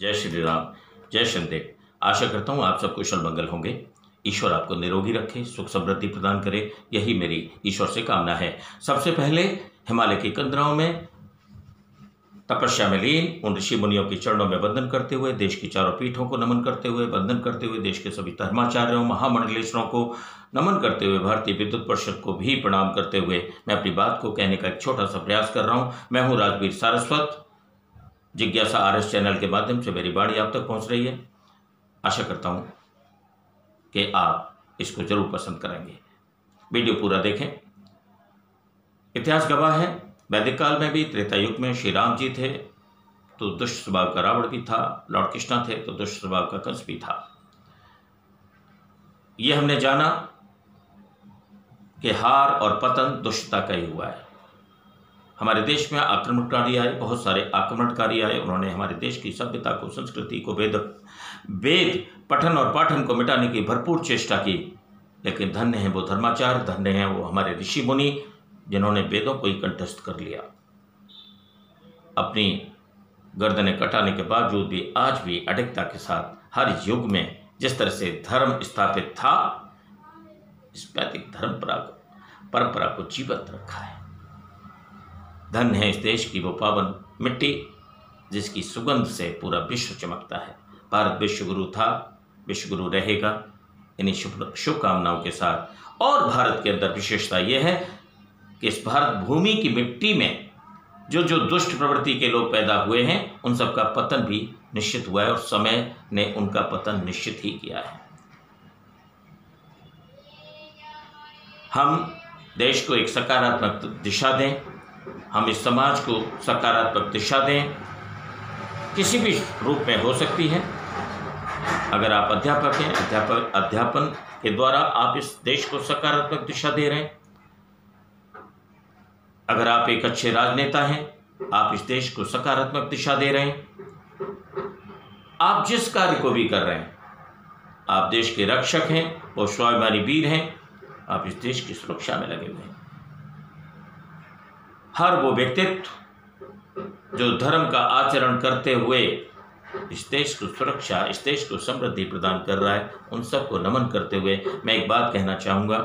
जय श्री राम, जय शनिदेव। आशा करता हूँ आप सब कुशल मंगल होंगे। ईश्वर आपको निरोगी रखे, सुख समृद्धि प्रदान करे, यही मेरी ईश्वर से कामना है। सबसे पहले हिमालय की कंदराओं में तपस्या में लीन उन ऋषि मुनियों के चरणों में वंदन करते हुए, देश की चारों पीठों को नमन करते हुए, वंदन करते हुए, देश के सभी धर्माचार्यों महामंडलेश्वरों को नमन करते हुए, भारतीय विद्युत परिषद को भी प्रणाम करते हुए मैं अपनी बात को कहने का एक छोटा सा प्रयास कर रहा हूँ। मैं हूँ राजवीर सारस्वत। जिज्ञासा RS चैनल के माध्यम से मेरी वाणी आप तक पहुँच रही है। आशा करता हूँ कि आप इसको जरूर पसंद करेंगे। वीडियो पूरा देखें। इतिहास गवाह है, वैदिक काल में भी, त्रेता युग में श्री राम जी थे तो दुष्ट स्वभाव का रावण भी था, लॉर्ड कृष्णा थे तो दुष्ट स्वभाव का कंस भी था। यह हमने जाना कि हार और पतन दुष्टता का ही हुआ है। हमारे देश में आक्रमणकारी आए, बहुत सारे आक्रमणकारी आए। उन्होंने हमारे देश की सभ्यता को, संस्कृति को, वेद पठन और पाठन को मिटाने की भरपूर चेष्टा की। लेकिन धन्य है वो धर्माचार्य, धन्य है वो हमारे ऋषि मुनि जिन्होंने वेदों को ही कंठस्थ कर लिया। अपनी गर्दनें कटाने के बावजूद भी आज भी अडिगता के साथ हर युग में जिस तरह से धर्म स्थापित था, इस वैदिक धर्म परंपरा को जीवित रखा है। धन्य है इस देश की वो पावन मिट्टी जिसकी सुगंध से पूरा विश्व चमकता है। भारत विश्वगुरु था, विश्वगुरु रहेगा। इन्हीं शुभकामनाओं के साथ, और भारत के अंदर विशेषता यह है कि इस भारत भूमि की मिट्टी में जो जो दुष्ट प्रवृत्ति के लोग पैदा हुए हैं, उन सब का पतन भी निश्चित हुआ है और समय ने उनका पतन निश्चित ही किया है। हम देश को एक सकारात्मक दिशा दें, हम इस समाज को सकारात्मक दिशा दें, किसी भी रूप में हो सकती है। अगर आप अध्यापक हैं, अध्यापन के द्वारा आप इस देश को सकारात्मक दिशा दे रहे हैं। अगर आप एक अच्छे राजनेता हैं, आप इस देश को सकारात्मक दिशा दे रहे हैं। आप जिस कार्य को भी कर रहे हैं, आप देश के रक्षक हैं, वो स्वाभिमानी वीर हैं, आप इस देश की सुरक्षा में लगे हुए हैं। हर वो व्यक्तित्व जो धर्म का आचरण करते हुए इस देश को सुरक्षा, इस देश को समृद्धि प्रदान कर रहा है, उन सबको नमन करते हुए मैं एक बात कहना चाहूँगा।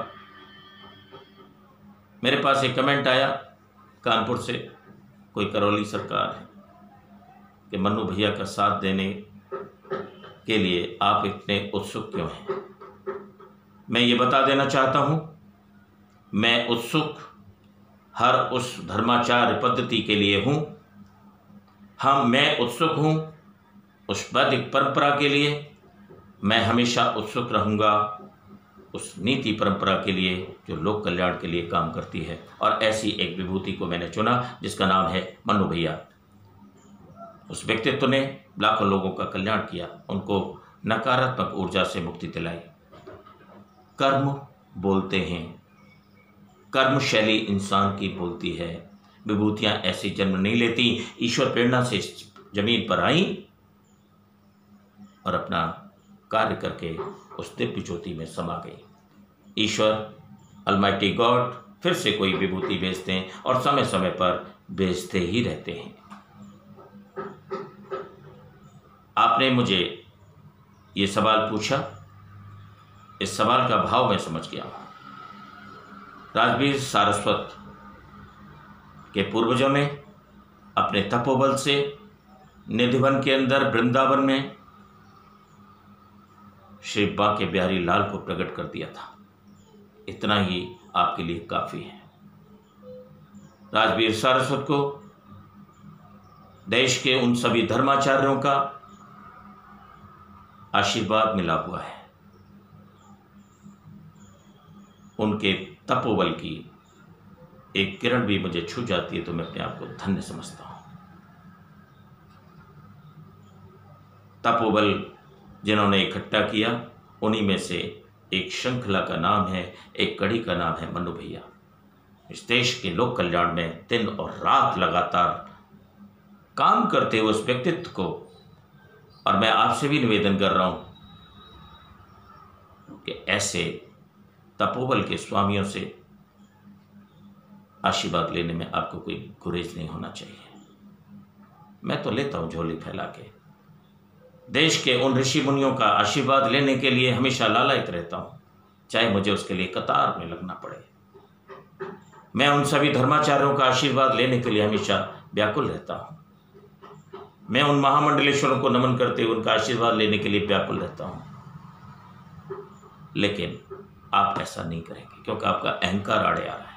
मेरे पास एक कमेंट आया कानपुर से, कोई करौली सरकार है, कि मन्नू भैया का साथ देने के लिए आप इतने उत्सुक क्यों हैं। मैं ये बता देना चाहता हूँ, मैं उत्सुक हर उस धर्माचार्य पद्धति के लिए हूँ। मैं उत्सुक हूँ उस वैदिक परंपरा के लिए। मैं हमेशा उत्सुक रहूँगा उस नीति परंपरा के लिए जो लोक कल्याण के लिए काम करती है। और ऐसी एक विभूति को मैंने चुना जिसका नाम है मन्नू भैया। उस व्यक्तित्व ने लाखों लोगों का कल्याण किया, उनको नकारात्मक ऊर्जा से मुक्ति दिलाई। कर्म बोलते हैं, कर्म शैली इंसान की बोलती है। विभूतियाँ ऐसी जन्म नहीं लेती, ईश्वर प्रेरणा से जमीन पर आई और अपना कार्य करके उस दिव्य ज्योति में समा गई। ईश्वर अलमाइटी गॉड फिर से कोई विभूति भेजते हैं और समय समय पर भेजते ही रहते हैं। आपने मुझे ये सवाल पूछा, इस सवाल का भाव मैं समझ गया। राजवीर सारस्वत के पूर्वजों ने अपने तपोबल से निधिवन के अंदर वृंदावन में श्री बांके बिहारी लाल को प्रकट कर दिया था। इतना ही आपके लिए काफ़ी है। राजवीर सारस्वत को देश के उन सभी धर्माचार्यों का आशीर्वाद मिला हुआ है। उनके तपोबल की एक किरण भी मुझे छू जाती है तो मैं अपने आप को धन्य समझता हूँ। तपोबल जिन्होंने इकट्ठा किया, उन्हीं में से एक श्रृंखला का नाम है, एक कड़ी का नाम है मन्नू भैया। इस देश के लोक कल्याण में दिन और रात लगातार काम करते हुए उस व्यक्तित्व को, और मैं आपसे भी निवेदन कर रहा हूँ कि ऐसे तपोबल के स्वामियों से आशीर्वाद लेने में आपको कोई गुरेज नहीं होना चाहिए। मैं तो लेता हूँ झोली फैला के, देश के उन ऋषि मुनियों का आशीर्वाद लेने के लिए हमेशा लालायित रहता हूँ, चाहे मुझे उसके लिए कतार में लगना पड़े। मैं उन सभी धर्माचार्यों का आशीर्वाद लेने के लिए हमेशा व्याकुल रहता हूँ। मैं उन महामंडलेश्वरों को नमन करते हुए उनका आशीर्वाद लेने के लिए व्याकुल रहता हूँ। लेकिन आप ऐसा नहीं करेंगे क्योंकि आपका अहंकार आड़े आ रहा है।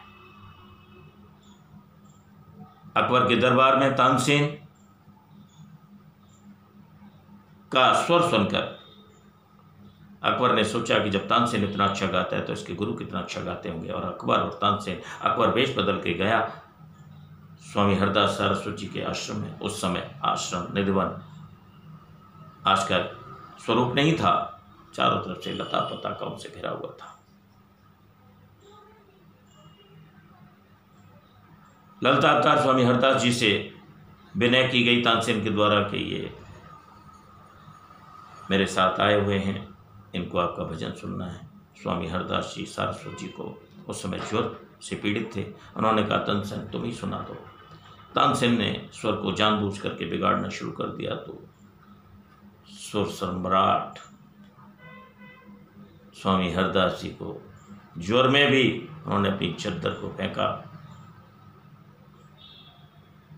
अकबर के दरबार में तानसेन का स्वर सुनकर अकबर ने सोचा कि जब तानसेन इतना अच्छा गाता है तो इसके गुरु कितना अच्छा गाते होंगे। और अकबर और तानसेन, अकबर वेश बदल के गया स्वामी हरदास सरस्वती जी के आश्रम में। उस समय आश्रम निधिवन आज का स्वरूप नहीं था, चारों तरफ से लता पताकाओं से घिरा हुआ था। ललिताकार स्वामी हरदास जी से विनय की गई तानसेन के द्वारा कि ये मेरे साथ आए हुए हैं, इनको आपका भजन सुनना है। स्वामी हरदास जी सरस्वती जी को उस समय ज्वर से पीड़ित थे। उन्होंने कहा तानसेन तुम ही सुना दो। तानसेन ने स्वर को जानबूझ करके बिगाड़ना शुरू कर दिया तो सुर सम्राट स्वामी हरदास जी को ज्वर में भी उन्होंने अपनी चद्दर को फेंका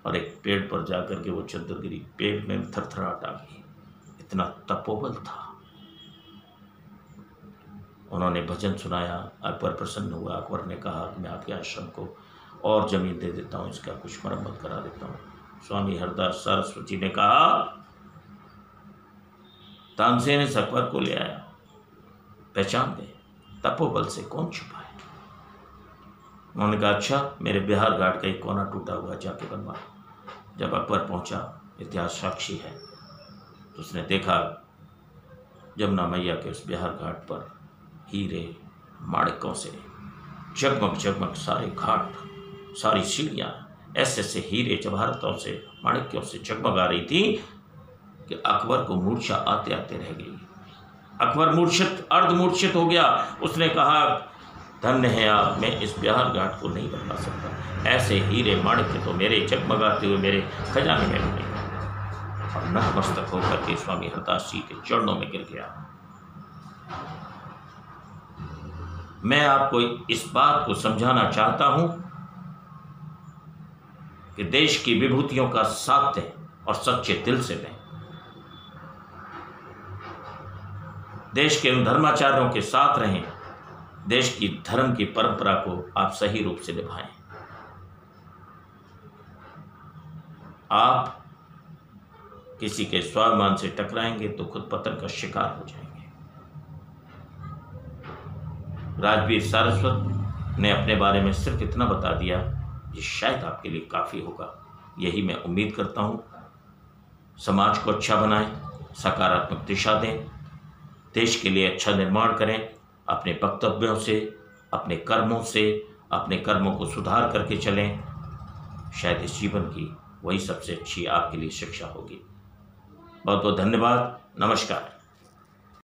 और एक पेड़ पर जाकर के वो चद्दर गिरी। पेड़ में थरथराहट आ गई, इतना तपोबल था। उन्होंने भजन सुनाया, अकबर प्रसन्न हुआ। अकबर ने कहा कि मैं आपके आश्रम को और जमीन दे देता हूँ, इसका कुछ मरम्मत करा देता हूँ। स्वामी हरदास सरस्वती ने कहा तानसेन इस अकबर को ले आया, पहचान गए, तपोबल से कौन छुपा है। उन्होंने कहा अच्छा मेरे बिहार घाट का एक कोना टूटा हुआ जाके बनवा। जब अकबर पहुंचा, इतिहास साक्षी है, तो उसने देखा जमुना मैया के उस बिहार घाट पर हीरे माणिकों से जगमग जगमग सारे घाट, सारी सीढ़ियाँ ऐसे ऐसे हीरे जवाहरतों से माणिक्यों से जगमगा रही थी कि अकबर को मूर्छा आते आते रह गई। अकबर मूर्छित, अर्धमूर्छित हो गया। उसने कहा धन्य है आप, मैं इस बिहार घाट को नहीं बनवा सकता। ऐसे हीरे माणिक्य तो मेरे जगमगाते हुए मेरे खजाने में बने। और नतमस्तक होकर के स्वामी हरदास जी के चरणों में गिर गया। मैं आपको इस बात को समझाना चाहता हूं कि देश की विभूतियों का साथ दें और सच्चे दिल से दें। देश के उन धर्माचार्यों के साथ रहें, देश की धर्म की परंपरा को आप सही रूप से निभाएं। आप किसी के स्वाभिमान से टकराएंगे तो खुद पतन का शिकार हो जाएंगे। राजवीर सारस्वत ने अपने बारे में सिर्फ इतना बता दिया, ये शायद आपके लिए काफ़ी होगा। यही मैं उम्मीद करता हूँ। समाज को अच्छा बनाएं, सकारात्मक दिशा दें, देश के लिए अच्छा निर्माण करें। अपने वक्तव्यों से, अपने कर्मों से, अपने कर्मों को सुधार करके चलें। शायद इस जीवन की वही सबसे अच्छी आपके लिए शिक्षा होगी। बहुत बहुत धन्यवाद। नमस्कार।